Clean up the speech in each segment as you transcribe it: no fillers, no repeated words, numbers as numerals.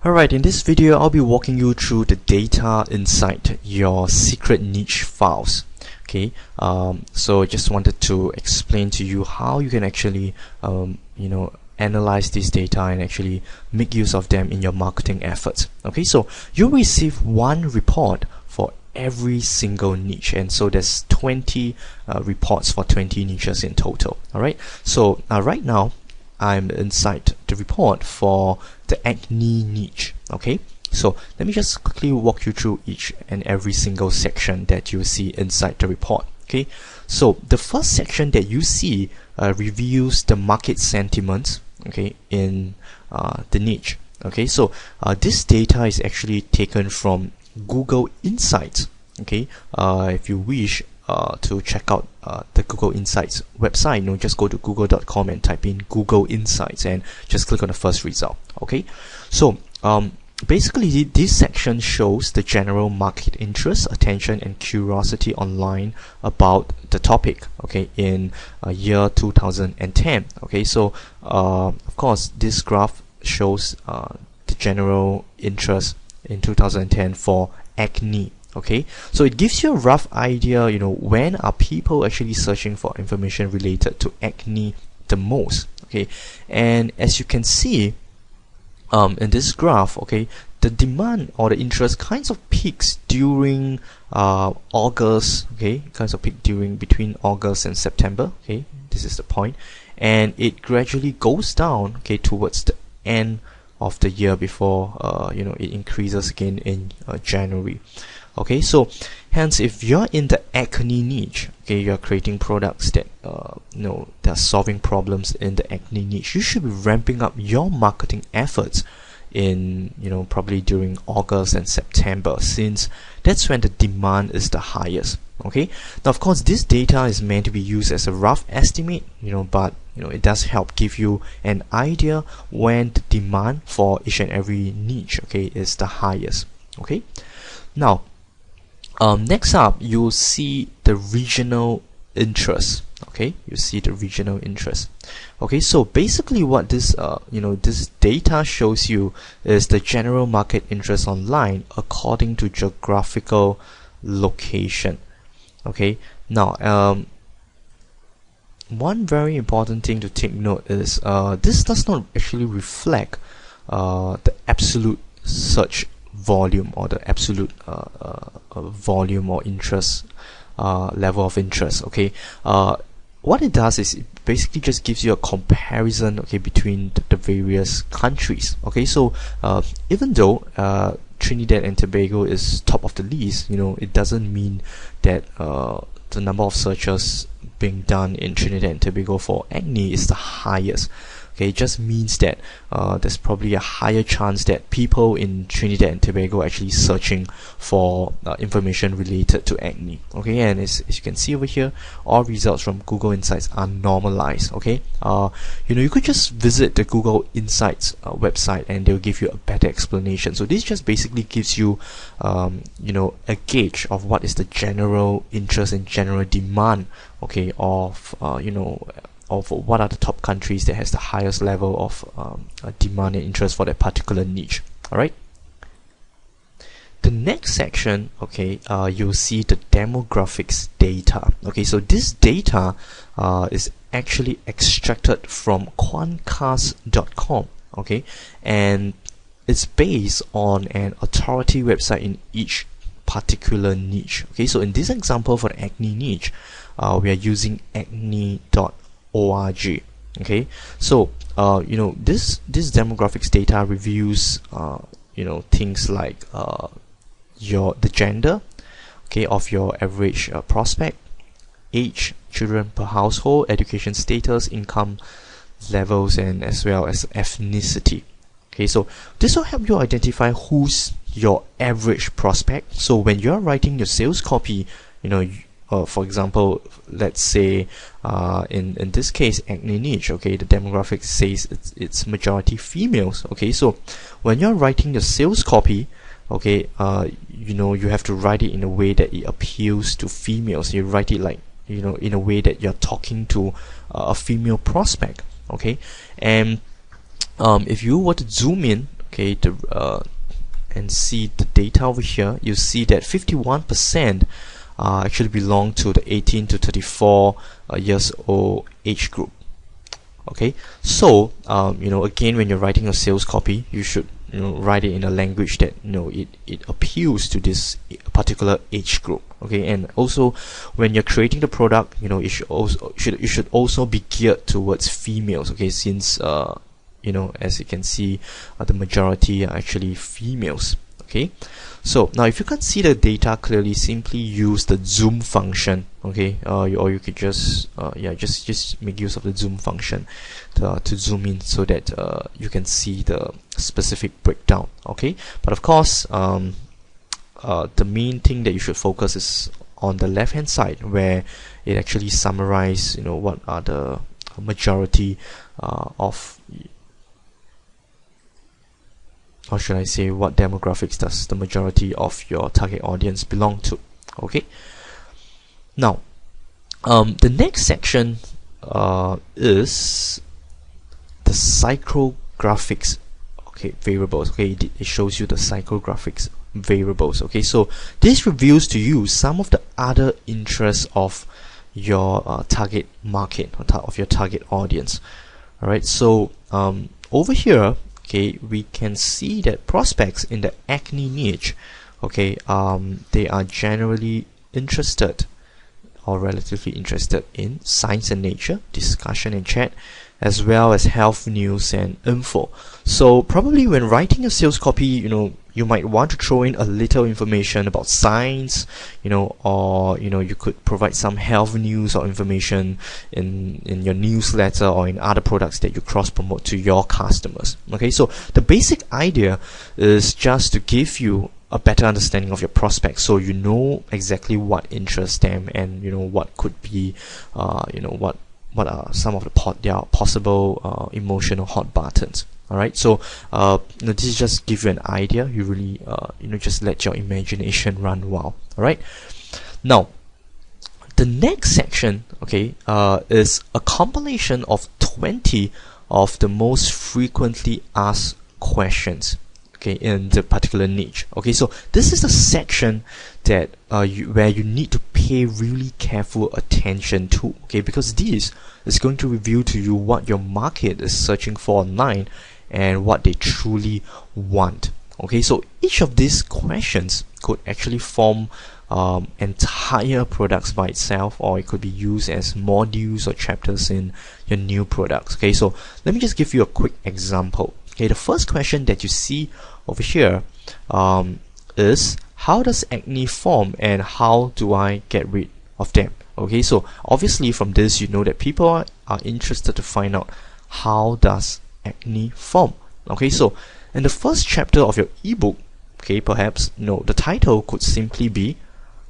Alright, in this video I'll be walking you through the data inside your secret niche files. Okay, so I just wanted to explain to you how you can actually analyze this data and actually make use of them in your marketing efforts. Okay, so you'll receive one report for every single niche, and so there's 20 reports for 20 niches in total. Alright, so right now I'm inside the report for the acne niche. Okay, so let me just quickly walk you through each and every single section that you see inside the report. Okay, so the first section that you see reviews the market sentiments, okay, in the niche. Okay, so this data is actually taken from Google Insights. Okay, if you wish to check out the Google Insights website, just go to google.com and type in Google Insights and just click on the first result. Okay, so basically this section shows the general market interest, attention and curiosity online about the topic, okay, in year 2010. Okay, so of course this graph shows the general interest in 2010 for acne. Okay, so it gives you a rough idea, when are people actually searching for information related to acne the most. Okay, and as you can see in this graph, okay, the demand or the interest kinds of peaks during August. Okay, kinds of peak between August and September. Okay, this is the point, and it gradually goes down, okay, towards the end of the year before it increases again in January. Okay, so hence if you're in the acne niche, okay, you're creating products that that are solving problems in the acne niche, you should be ramping up your marketing efforts in probably during August and September, since that's when the demand is the highest. Okay, now of course this data is meant to be used as a rough estimate, but it does help give you an idea when the demand for each and every niche, okay, is the highest. Okay, now next up you'll see the regional interest. Okay, you see the regional interest. Okay, so basically what this this data shows you is the general market interest online according to geographical location. Okay, now one very important thing to take note is this does not actually reflect the absolute search volume or the absolute volume or interest level of interest. Okay, what it does is it basically just gives you a comparison, okay, between the various countries. Okay, so even though Trinidad and Tobago is top of the list, it doesn't mean that the number of searches being done in Trinidad and Tobago for acne is the highest. Okay, it just means that there's probably a higher chance that people in Trinidad and Tobago are actually searching for information related to acne. Okay, and as you can see over here, all results from Google Insights are normalized. Okay, you could just visit the Google Insights website and they'll give you a better explanation. So this just basically gives you a gauge of what is the general interest and general demand, okay, of of what are the top countries that has the highest level of demand and interest for that particular niche. Alright, the next section, okay, you'll see the demographics data. Okay, so this data is actually extracted from Quantcast.com. Okay, and it's based on an authority website in each particular niche. Okay, so in this example for the acne niche, we are using acne.org. Okay, so this demographics data reviews things like the gender, okay, of your average prospect, age, children per household, education status, income levels, and as well as ethnicity. Okay, so this will help you identify who's your average prospect. So when you're writing your sales copy, for example, let's say in this case acne niche, okay, the demographics says it's majority females. Okay, so when you're writing your sales copy, okay, you have to write it in a way that it appeals to females. You write it like in a way that you're talking to a female prospect. Okay, and if you were to zoom in, okay, and see the data over here, you see that 51% actually belong to the 18 to 34 years old age group. Okay, so again, when you're writing a sales copy, you should write it in a language that it appeals to this particular age group. Okay, and also when you're creating the product, it should also be geared towards females. Okay, since as you can see, the majority are actually females. Okay, so now if you can't see the data clearly, simply use the zoom function. Okay, or you could just just make use of the zoom function to zoom in so that you can see the specific breakdown. Okay, but of course the main thing that you should focus is on the left hand side, where it actually summarizes what are the majority of, or should I say, what demographics does the majority of your target audience belong to. Okay, now the next section is the psychographics, okay, variables. Okay, it shows you the psychographics variables. Okay, so this reveals to you some of the other interests of your target market, or of your target audience. Alright, so over here, okay, we can see that prospects in the acne niche, okay, they are generally interested, or relatively interested, in science and nature, discussion and chat, as well as health news and info. So probably when writing a sales copy, you might want to throw in a little information about science, or you could provide some health news or information in your newsletter or in other products that you cross promote to your customers. Okay, so the basic idea is just to give you a better understanding of your prospects, so you know exactly what interests them, and what could be what are some of their possible emotional hot buttons. Alright, so this is just give you an idea. You really just let your imagination run wild. Alright, now the next section, okay, is a compilation of 20 of the most frequently asked questions, okay, in the particular niche. Okay, so this is the section that where you need to pay really careful attention to. Okay, because this is going to reveal to you what your market is searching for online and what they truly want. Okay, so each of these questions could actually form entire products by itself, or it could be used as modules or chapters in your new products. Okay, so let me just give you a quick example. Okay, the first question that you see over here is, how does acne form and how do I get rid of them? Okay, so obviously from this you know that people are interested to find out how does acne form. Okay, so in the first chapter of your ebook, okay, perhaps the title could simply be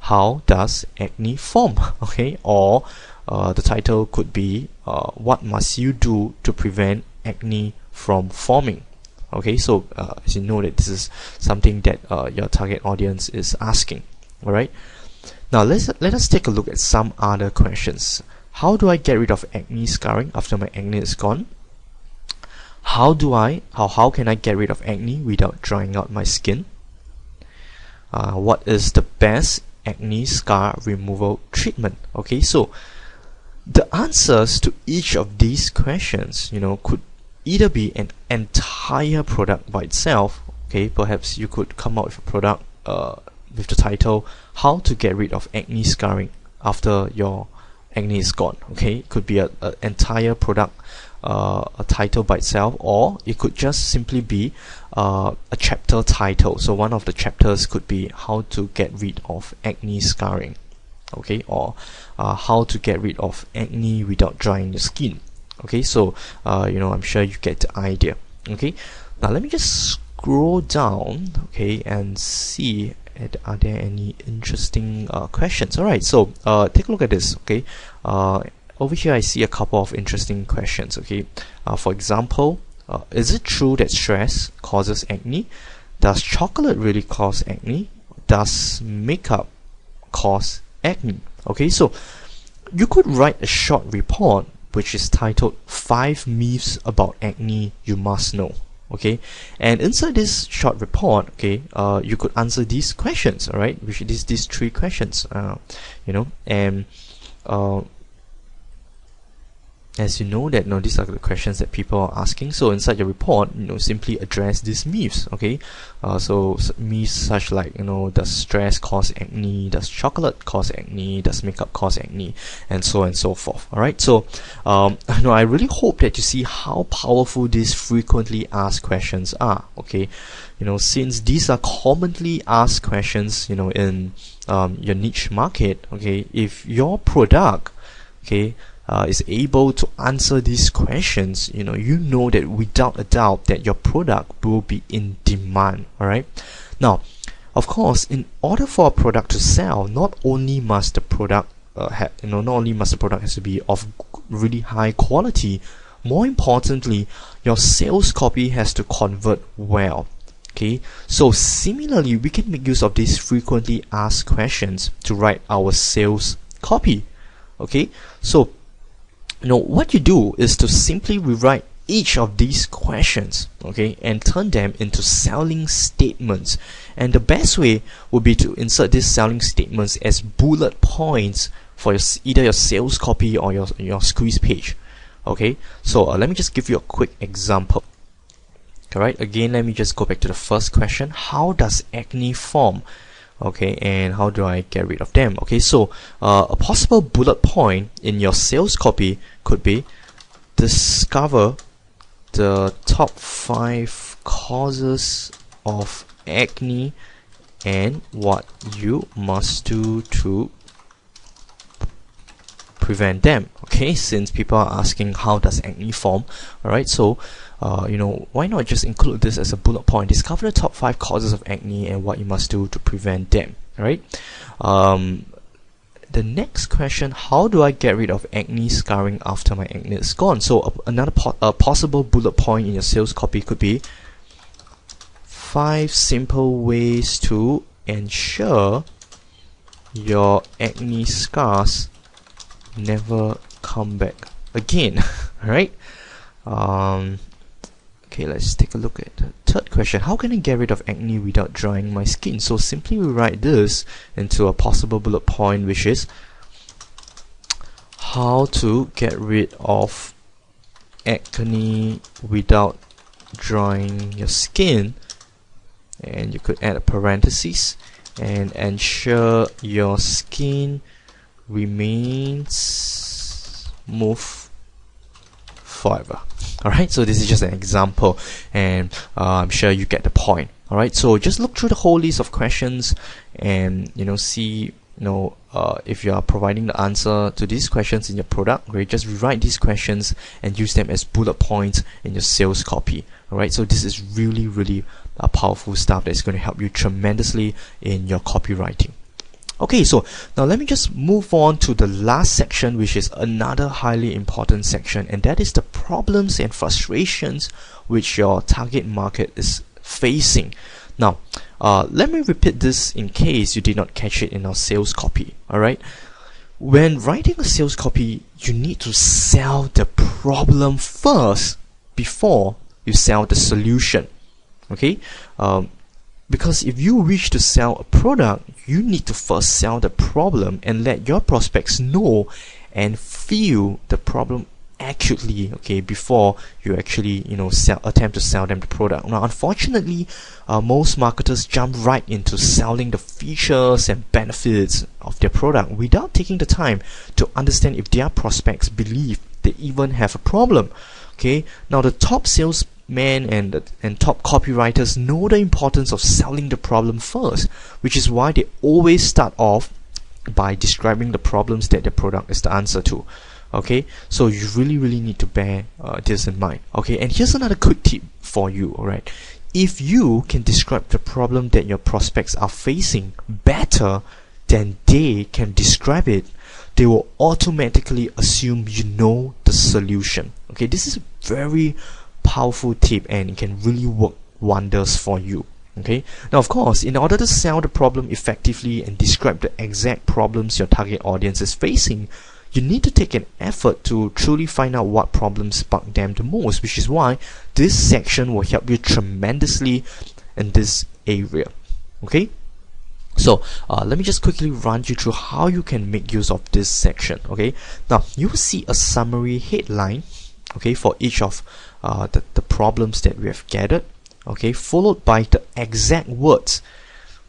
how does acne form. Okay, or the title could be what must you do to prevent acne from forming. Okay, so as you know that this is something that your target audience is asking. Alright, now let us take a look at some other questions. How do I get rid of acne scarring after my acne is gone? How can I get rid of acne without drying out my skin? What is the best acne scar removal treatment? Okay, so the answers to each of these questions, could either be an entire product by itself. Okay, perhaps you could come out with a product with the title "How to Get Rid of Acne Scarring After Your Acne is Gone." Okay, it could be an entire product, a title by itself, or it could just simply be a chapter title. So one of the chapters could be how to get rid of acne scarring, okay, or how to get rid of acne without drying your skin. Okay, so I'm sure you get the idea. Okay, now let me just scroll down, okay, and see are there any interesting questions. Alright, so take a look at this. Okay, over here I see a couple of interesting questions. Okay, for example, is it true that stress causes acne? Does chocolate really cause acne? Does makeup cause acne? Okay, so you could write a short report which is titled 5 Myths About Acne You Must Know. Okay, and inside this short report, okay, you could answer these questions, all right, which is these 3 questions, and as you know that these are the questions that people are asking. So inside your report, simply address these myths. Okay, so myths such like, does stress cause acne, does chocolate cause acne, does makeup cause acne, and so on and so forth. All right, so I really hope that you see how powerful these frequently asked questions are. Okay, since these are commonly asked questions, in your niche market. Okay, if your product, okay, is able to answer these questions, you know that without a doubt that your product will be in demand. All right, now of course, in order for a product to sell, not only must the product have to be of really high quality, more importantly, your sales copy has to convert well. Okay, so similarly, we can make use of these frequently asked questions to write our sales copy. Okay, so what you do is to simply rewrite each of these questions, okay, and turn them into selling statements. And the best way would be to insert these selling statements as bullet points for either your sales copy or your squeeze page. Okay, so let me just give you a quick example. Alright, again, let me just go back to the first question. How does acne form? Okay, and how do I get rid of them? Okay, so a possible bullet point in your sales copy could be: discover the top 5 causes of acne and what you must do to prevent them. Okay, since people are asking how does acne form, alright, so why not just include this as a bullet point? Discover the top 5 causes of acne and what you must do to prevent them. Alright, the next question: how do I get rid of acne scarring after my acne is gone? So another possible bullet point in your sales copy could be 5 simple ways to ensure your acne scars never come back again. Alright, okay, let's take a look at the third question. How can I get rid of acne without drying my skin? So simply rewrite this into a possible bullet point, which is how to get rid of acne without drying your skin, and you could add a parenthesis and ensure your skin remains smooth forever. Alright, so this is just an example, and I'm sure you get the point. Alright, so just look through the whole list of questions and see if you are providing the answer to these questions in your product. Great, just rewrite these questions and use them as bullet points in your sales copy. Alright, so this is really powerful stuff that is going to help you tremendously in your copywriting. Okay, so now let me just move on to the last section, which is another highly important section, and that is the problems and frustrations which your target market is facing. Now, let me repeat this in case you did not catch it in our sales copy. Alright, when writing a sales copy, you need to sell the problem first before you sell the solution. Okay, because if you wish to sell a product, you need to first sell the problem and let your prospects know and feel the problem accurately, okay, before you actually attempt to sell them the product. Now, unfortunately, most marketers jump right into selling the features and benefits of their product without taking the time to understand if their prospects believe they even have a problem. Okay, now the top salesmen and top copywriters know the importance of selling the problem first, which is why they always start off by describing the problems that their product is the answer to. Okay, so you really need to bear this in mind. Okay, and here's another quick tip for you. Alright, if you can describe the problem that your prospects are facing better than they can describe it, they will automatically assume you know the solution. Okay, this is a very powerful tip and it can really work wonders for you. Okay, now of course, in order to sell the problem effectively and describe the exact problems your target audience is facing, you need to take an effort to truly find out what problems bug them the most, which is why this section will help you tremendously in this area. Okay, so let me just quickly run you through how you can make use of this section. Okay, now you will see a summary headline, okay, for each of the problems that we have gathered, okay, followed by the exact words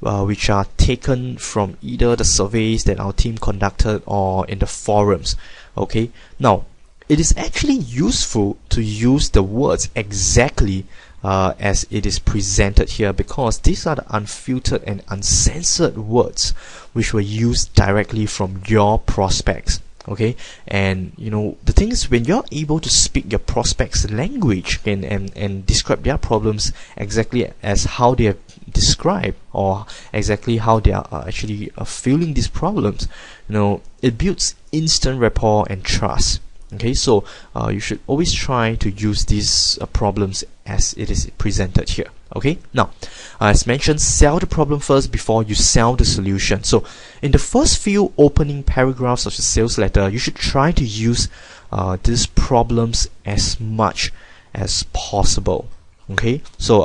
which are taken from either the surveys that our team conducted or in the forums. Okay, now it is actually useful to use the words exactly as it is presented here, because these are the unfiltered and uncensored words which were used directly from your prospects. Okay, and you know, the thing is, when you're able to speak your prospects language and describe their problems exactly as how they have described, or exactly how they are actually feeling these problems, you know, it builds instant rapport and trust. Okay, so you should always try to use these problems as it is presented here. Okay, now as mentioned, sell the problem first before you sell the solution. So in the first few opening paragraphs of the sales letter, you should try to use these problems as much as possible. Okay, so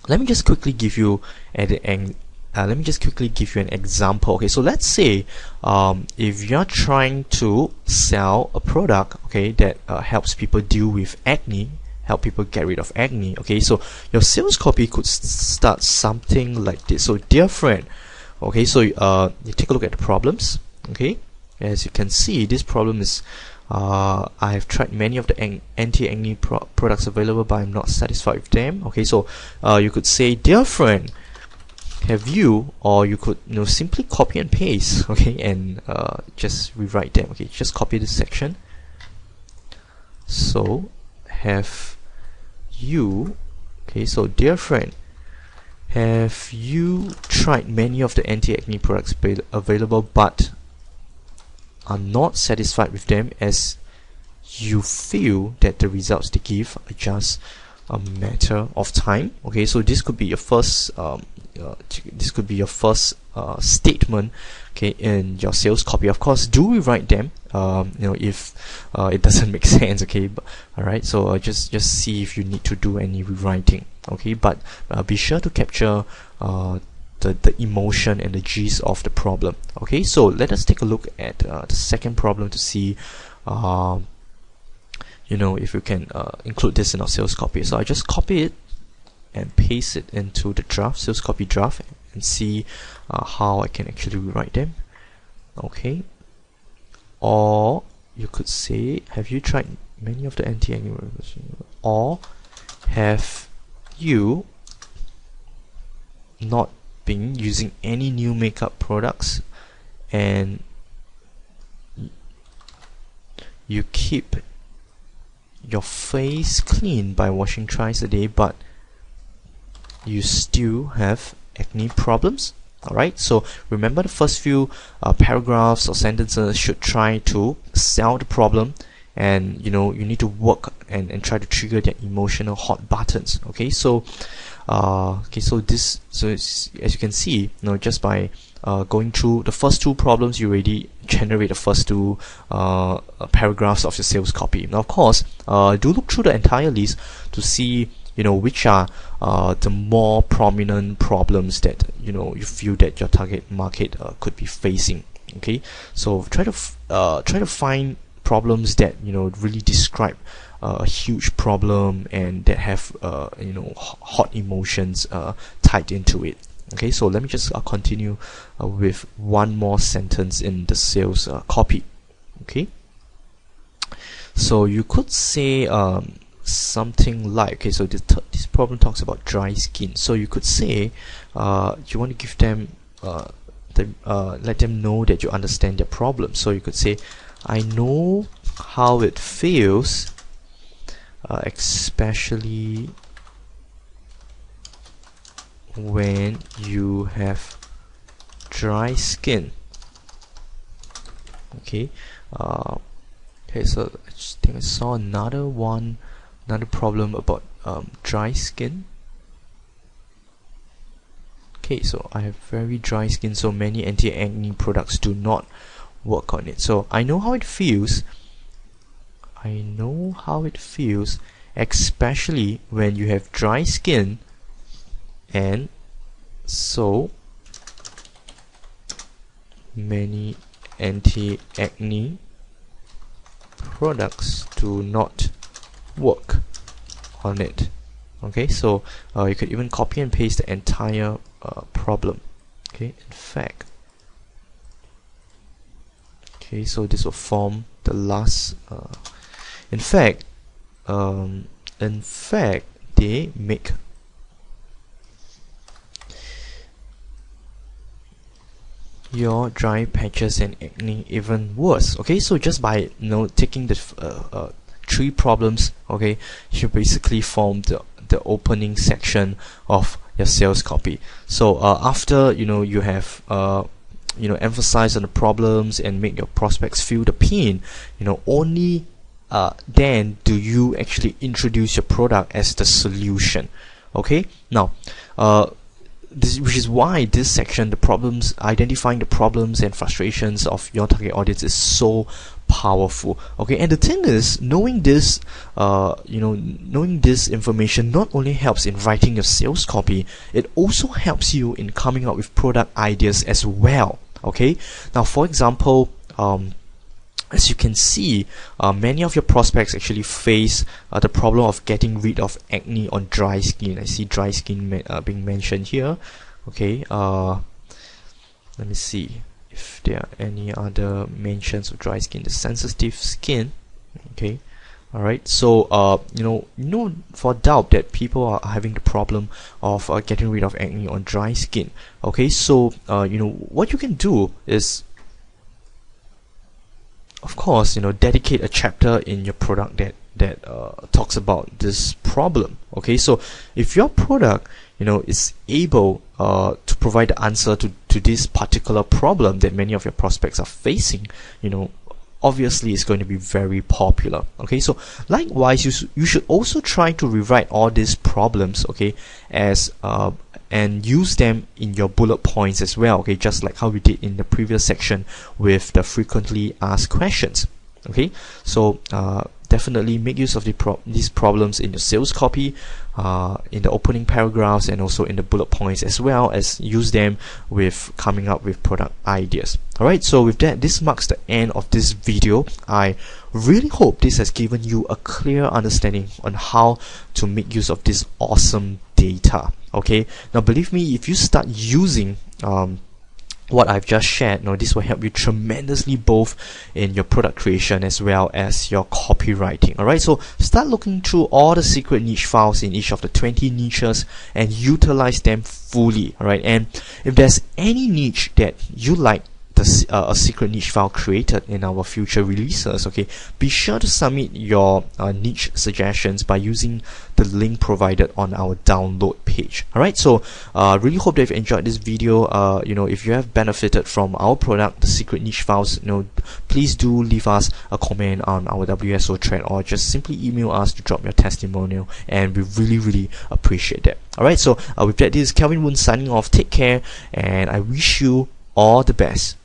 let me just quickly give you an example. Okay, so let's say if you're trying to sell a product, okay, that helps people deal with acne, help people get rid of acne. Okay, so your sales copy could start something like this. So, dear friend, okay, so you take a look at the problems. Okay, as you can see, this problem is I have tried many of the anti-acne products available, but I'm not satisfied with them. Okay, so you could say, dear friend, have you, or you could, you know, simply copy and paste, okay, and just rewrite them. Okay, just copy this section. So, have you, okay, so dear friend, have you tried many of the anti-acne products available but are not satisfied with them, as you feel that the results they give are just a matter of time? Okay, so this could be your first statement, okay, in your sales copy. Of course, do rewrite them, you know, if it doesn't make sense. Okay, but all right, so just see if you need to do any rewriting. Okay, but be sure to capture the emotion and the gist of the problem. Okay, so let us take a look at the second problem to see you know, if you can include this in our sales copy. So I just copy it and paste it into the draft, sales copy draft, and see how I can actually rewrite them. Okay, or you could say, have you tried many of the anti-acne, or have you not been using any new makeup products and you keep your face clean by washing thrice a day, but you still have acne problems? Alright, so remember, the first few paragraphs or sentences should try to sell the problem, and you know, you need to work and try to trigger their emotional hot buttons. Okay, so as you can see, you know, just by going through the first two problems, you already generate the first two paragraphs of your sales copy. Now, of course, do look through the entire list to see, you know, which are the more prominent problems that, you know, you feel that your target market could be facing. Okay, so try to find problems that, you know, really describe a huge problem and that have you know, hot emotions tied into it. Okay, so let me just continue with one more sentence in the sales copy. Okay, so you could say something like, okay, so this problem talks about dry skin, so you could say you want to give them let them know that you understand their problem. So you could say, I know how it feels, especially when you have dry skin. Okay, okay, so I just think I saw another problem about dry skin. Okay, so I have very dry skin, so many anti-acne products do not work on it. So I know how it feels. Especially when you have dry skin, and so many anti-acne products do not work on it. Okay, so you could even copy and paste the entire problem. Okay, so this will form the last in fact they make your dry patches and acne even worse. Okay, so just by taking the 3 problems, okay, you basically form the opening section of your sales copy. So after you have emphasize on the problems and make your prospects feel the pain, only then do you actually introduce your product as the solution. Okay, now which is why this section, the problems, identifying the problems and frustrations of your target audience, is so powerful. Okay, and the thing is, knowing this information not only helps in writing your sales copy, it also helps you in coming up with product ideas as well. Okay, now for example, as you can see, many of your prospects actually face the problem of getting rid of acne on dry skin. I see dry skin being mentioned here. Okay, let me see if there are any other mentions of dry skin. The sensitive skin. Okay, alright, so for doubt that people are having the problem of getting rid of acne on dry skin. Okay, so what you can do is, of course, dedicate a chapter in your product that talks about this problem. Okay, so if your product is able to provide the answer to this particular problem that many of your prospects are facing, obviously it's going to be very popular. Okay, so likewise, you should also try to rewrite all these problems, okay, as and use them in your bullet points as well. Okay, just like how we did in the previous section with the frequently asked questions. Okay, so definitely make use of these problems in your sales copy, in the opening paragraphs, and also in the bullet points, as well as use them with coming up with product ideas. Alright, so with that, this marks the end of this video. I really hope this has given you a clear understanding on how to make use of this awesome data. Okay, now believe me, if you start using what I've just shared, this will help you tremendously both in your product creation as well as your copywriting. Alright, so start looking through all the secret niche files in each of the 20 niches and utilize them fully. Alright, and if there's any niche that you like a secret niche file created in our future releases, okay, be sure to submit your niche suggestions by using the link provided on our download page. Alright, so really hope that you've enjoyed this video. If you have benefited from our product, the secret niche files, please do leave us a comment on our WSO thread, or just simply email us to drop your testimonial, and we really appreciate that. Alright, so with that, this is Kelvin Woon signing off. Take care, and I wish you all the best.